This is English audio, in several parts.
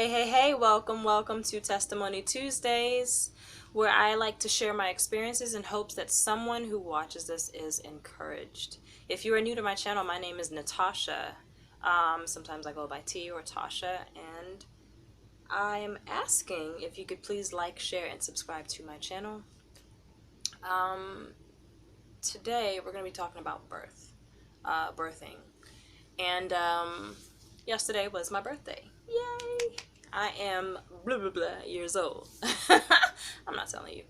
Hey, welcome to Testimony Tuesdays, where I like to share my experiences in hopes that someone who watches this is encouraged. If you are new to my channel, my name is Natasha. Sometimes I go by T or Tasha, and I am asking if you could please like, share, and subscribe to my channel. Today, we're going to be talking about birthing. And yesterday was my birthday. Yay! I am blah blah blah years old. I'm not telling you.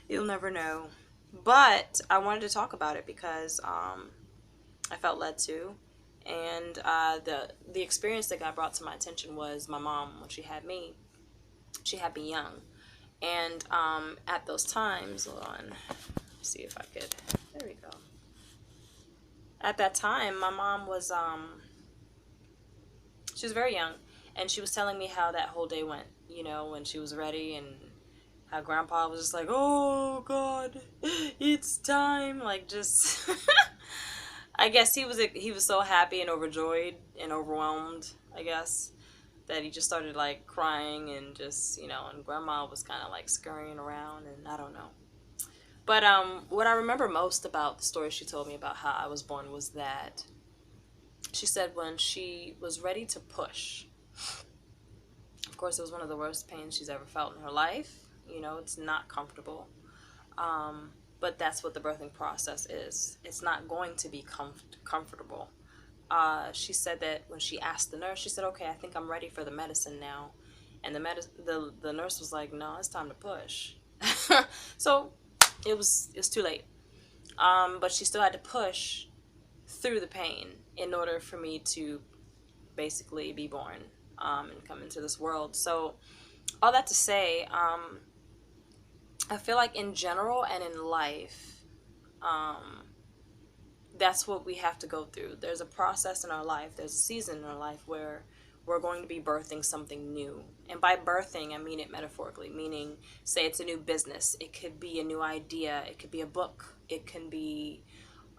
You'll never know. But I wanted to talk about it because I felt led to. And the experience that got brought to my attention was my mom when she had me. She had me young. And at those times, hold on. Let's see if I could. There we go. At that time, my mom was she was very young, and she was telling me how that whole day went, when she was ready, and how grandpa was just like, oh god, it's time, like, just I guess he was so happy and overjoyed and overwhelmed, I guess, that he just started like crying, and just, and grandma was kind of like scurrying around, and I don't know. But what I remember most about the story she told me about how I was born was that she said when she was ready to push. Of course, it was one of the worst pains she's ever felt in her life. It's not comfortable. But that's what the birthing process is. It's not going to be comfortable. She said that when she asked the nurse, she said, okay, I think I'm ready for the medicine now. And the nurse was like, no, it's time to push. So it's too late. But she still had to push through the pain in order for me to basically be born and come into this world. So all that to say, I feel like in general and in life, that's what we have to go through. There's a process in our life, there's a season in our life where we're going to be birthing something new. And by birthing, I mean it metaphorically, meaning, say it's a new business, it could be a new idea, it could be a book, it can be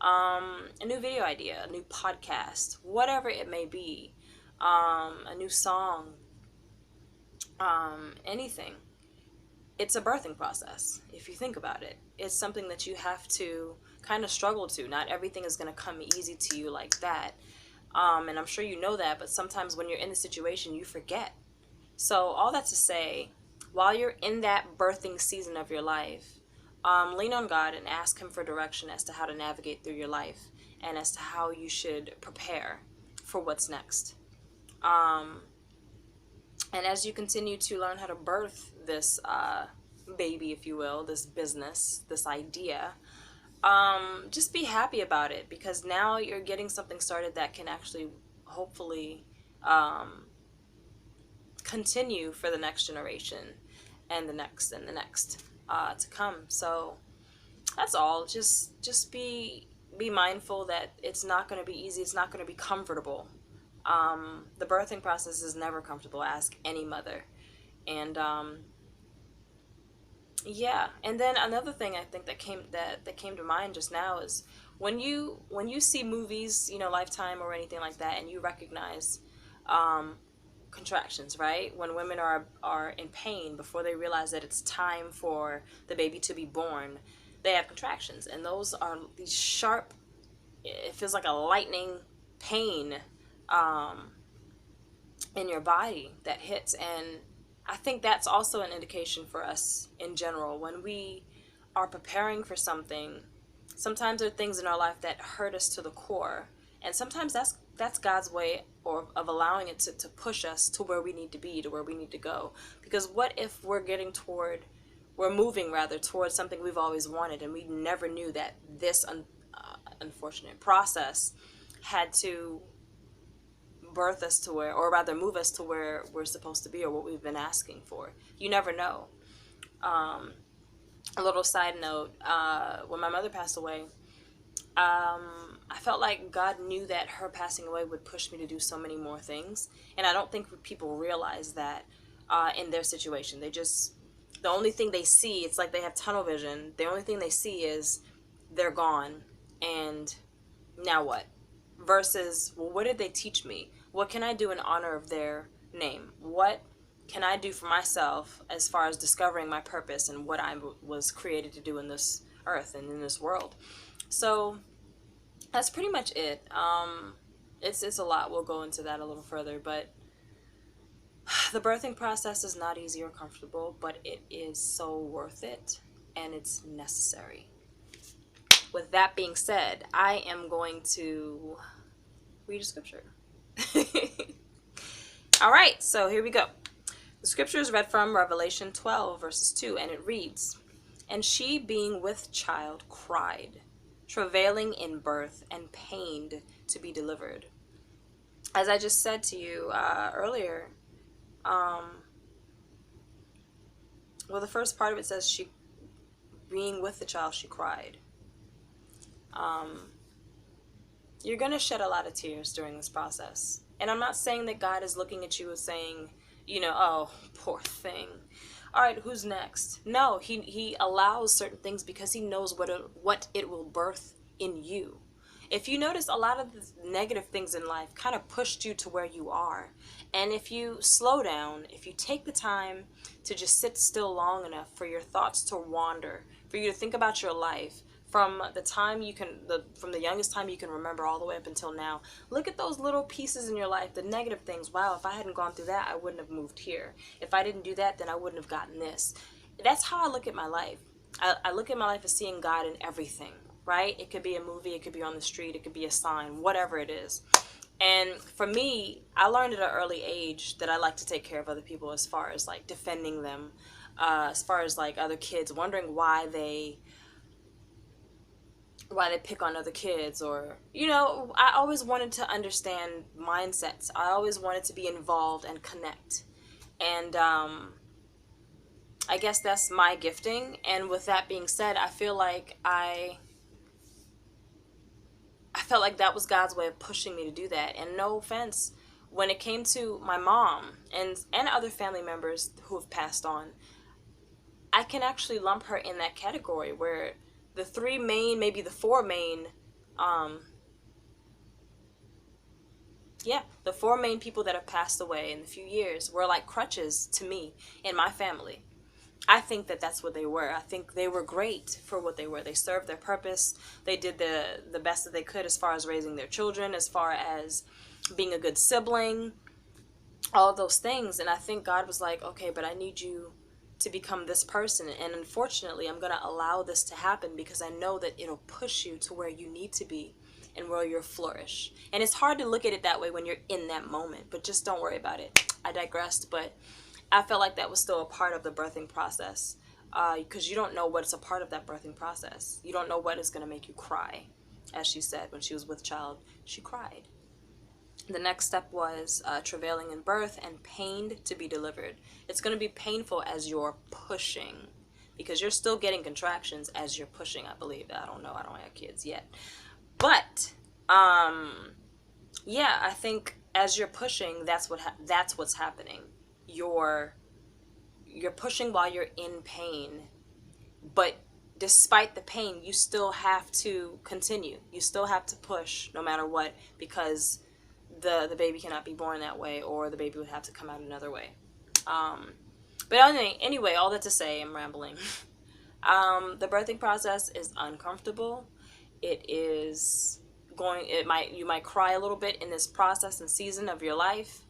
a new video idea, a new podcast, whatever it may be, a new song, anything. It's a birthing process. If you think about it, it's something that you have to kind of struggle to. Not everything is going to come easy to you like that. And I'm sure you know that, but sometimes when you're in the situation, you forget. So all that to say, while you're in that birthing season of your life, lean on God and ask Him for direction as to how to navigate through your life and as to how you should prepare for what's next. And as you continue to learn how to birth this baby, if you will, this business, this idea, just be happy about it, because now you're getting something started that can actually hopefully continue for the next generation and the next to come. So that's all. Just be mindful that it's not going to be easy. It's not going to be comfortable. The birthing process is never comfortable. Ask any mother. And yeah. And then another thing I think that came to mind just now is when you see movies, Lifetime or anything like that, and you recognize contractions, right? When women are in pain before they realize that it's time for the baby to be born, they have contractions, and those are these sharp, it feels like a lightning pain in your body that hits. And I think that's also an indication for us in general. When we are preparing for something, sometimes there are things in our life that hurt us to the core, and sometimes that's God's way of allowing it to push us to where we need to be, to where we need to go. Because what if we're moving rather towards something we've always wanted, and we never knew that this unfortunate process had to birth us to where, or rather move us to where we're supposed to be, or what we've been asking for. You never know. A little side note, when my mother passed away, I felt like God knew that her passing away would push me to do so many more things. And I don't think people realize that in their situation. The only thing they see, it's like they have tunnel vision. The only thing they see is they're gone, and now what? Versus, well, what did they teach me? What can I do in honor of their name? What can I do for myself as far as discovering my purpose and what I was created to do in this earth and in this world. So that's pretty much it. It's a lot. We'll go into that a little further, but the birthing process is not easy or comfortable, but it is so worth it and it's necessary. With that being said, I am going to read a scripture. All right, so here we go. The scripture is read from Revelation 12, verses 2, and it reads, "And she, being with child, cried, travailing in birth, and pained to be delivered." As I just said to you earlier, well, the first part of it says she, being with the child, she cried. You're going to shed a lot of tears during this process. And I'm not saying that God is looking at you and saying, oh, poor thing. All right, who's next? No, he allows certain things because he knows what it will birth in you. If you notice, a lot of the negative things in life kind of pushed you to where you are. And if you slow down, if you take the time to just sit still long enough for your thoughts to wander, for you to think about your life, from the youngest time you can remember all the way up until now. Look at those little pieces in your life, the negative things. Wow, if I hadn't gone through that, I wouldn't have moved here. If I didn't do that, then I wouldn't have gotten this. That's how I look at my life. I look at my life as seeing God in everything, right? It could be a movie, it could be on the street, it could be a sign, whatever it is. And for me, I learned at an early age that I like to take care of other people as far as like defending them, as far as like other kids, wondering why they pick on other kids, or I always wanted to understand mindsets. I always wanted to be involved and connect, and I guess that's my gifting. And with that being said, I feel like I felt like that was God's way of pushing me to do that. And no offense, when it came to my mom and other family members who have passed on, I can actually lump her in that category where the three main, maybe the four main, the four main people that have passed away in a few years were like crutches to me and my family. I think that that's what they were. I think they were great for what they were. They served their purpose. They did the best that they could as far as raising their children, as far as being a good sibling, all of those things. And I think God was like, okay, but I need you to become this person. And unfortunately, I'm going to allow this to happen because I know that it'll push you to where you need to be and where you'll flourish. And it's hard to look at it that way when you're in that moment, but just don't worry about it. I digressed, but I felt like that was still a part of the birthing process, because you don't know what's a part of that birthing process. You don't know what is going to make you cry. As she said, when she was with child, she cried. The next step was travailing in birth and pained to be delivered. It's going to be painful as you're pushing, because you're still getting contractions as you're pushing, I believe. I don't know. I don't have kids yet. But, I think as you're pushing, that's what's happening. You're pushing while you're in pain, but despite the pain, you still have to continue. You still have to push no matter what, because the baby cannot be born that way, or the baby would have to come out another way. But anyway, all that to say, I'm rambling. The birthing process is uncomfortable. You might cry a little bit in this process and season of your life,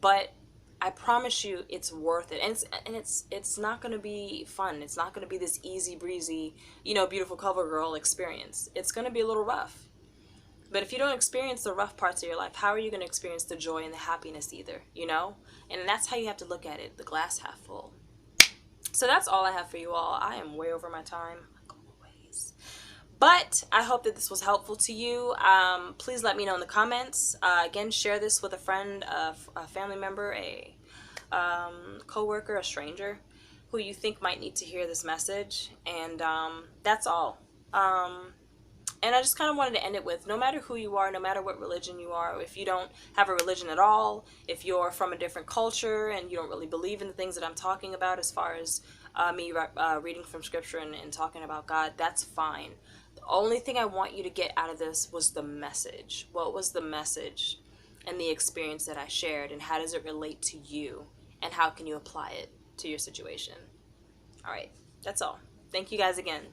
but I promise you it's worth it. And it's not going to be fun. It's not going to be this easy breezy, beautiful cover girl experience. It's going to be a little rough. But if you don't experience the rough parts of your life, how are you going to experience the joy and the happiness either, And that's how you have to look at it, the glass half full. So that's all I have for you all. I am way over my time, like always. But I hope that this was helpful to you. Please let me know in the comments. Again, share this with a friend, a family member, a co-worker, a stranger who you think might need to hear this message. And that's all. And I just kind of wanted to end it with, no matter who you are, no matter what religion you are, if you don't have a religion at all, if you're from a different culture and you don't really believe in the things that I'm talking about as far as me reading from scripture and talking about God, that's fine. The only thing I want you to get out of this was the message. What was the message and the experience that I shared, and how does it relate to you? and how can you apply it to your situation. All right, that's all. Thank you guys again.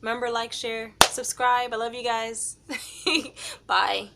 Remember, like, share, subscribe. I love you guys. Bye.